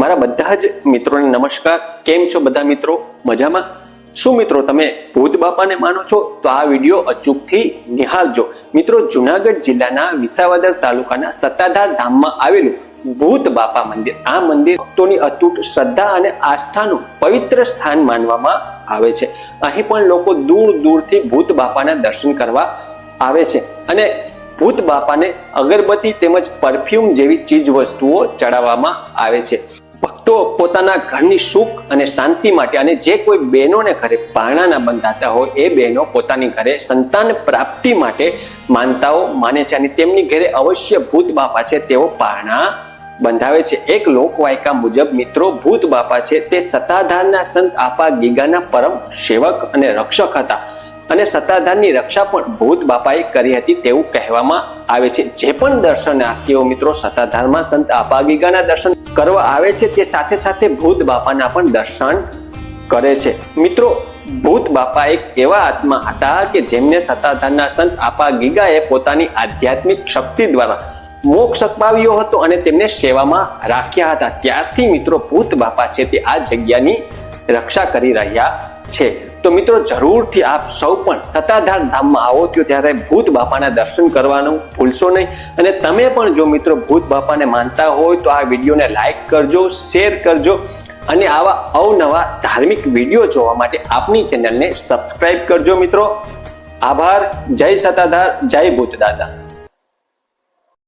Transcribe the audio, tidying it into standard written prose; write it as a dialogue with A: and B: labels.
A: મારા બધા જ મિત્રોને નમસ્કાર। કેમ છો બધા મિત્રો? મજામાં? શું મિત્રો તમે ભૂત બાપાને માનો છો? તો આ વિડીયો અચૂકથી નિહાળજો। મિત્રો, જુનાગઢ જિલ્લાના વિસાવદર તાલુકાના સત્તાધાર ધામમાં આવેલું ભૂત બાપા મંદિર, આ મંદિર ભક્તોની અતૂટ શ્રદ્ધા અને આસ્થાનું પવિત્ર સ્થાન માનવામાં આવે છે। અહીં પણ લોકો દૂર દૂરથી ભૂત બાપાના દર્શન કરવા આવે છે અને ભૂત બાપાને અગરબત્તી તેમજ પરફ્યુમ જેવી ચીજ વસ્તુઓ ચડાવવામાં આવે છે। ભક્તો પોતાના ઘરની સુખ અને શાંતિ માટે અને જે કોઈ બહેનોને ઘરે પારણાના બંધાતા હોય એ બહેનો પોતાની ઘરે સંતાન પ્રાપ્તિ માટે માનતાઓ માને છે અને તેમની ઘરે અવશ્ય ભૂત બાપા છે તેઓ પારણા બંધાવે છે। એક લોકવાયકા મુજબ મિત્રો, ભૂત બાપા છે તે સત્તાધારના સંત આપા ગીગાના પરમ સેવક અને રક્ષક હતા અને સત્તાધારની રક્ષા પણ ભૂત બાપાએ કરી હતી તેવું કહેવામાં આવે છે। જે પણ દર્શનાર્થીઓ મિત્રો સત્તાધારમાં સંત આપા ગીગાના દર્શન કરવા આવે છે તે સાથે સાથે ભૂત બાપાના પણ દર્શન કરે છે। મિત્રો, ભૂત બાપા એક એવા આત્મા હતા કે જેમને સત્તાધારના સંત આપા ગીગાએ પોતાની આધ્યાત્મિક શક્તિ દ્વારા મોક્ષ અપાવ્યો હતો અને તેમને સેવામાં રાખ્યા હતા। ત્યારથી મિત્રો ભૂત બાપા છે તે આ જગ્યાની રક્ષા કરી રહ્યા છે। તો મિત્રો, જરૂરથી આપ સૌ પણ સત્તાધાર ધામમાં આવો ત્યારે ભૂત બાપાના દર્શન કરવાનું ભૂલશો નહીં। અને તમે પણ જો મિત્રો ભૂત બાપાને માનતા હોય તો આ વિડીયોને લાઈક કરજો, શેર કરજો અને આવા અવનવા ધાર્મિક વિડીયો જોવા માટે આપની ચેનલને સબસ્ક્રાઇબ કરજો મિત્રો। આભાર। જય સત્તાધાર, જય ભૂત દાદા।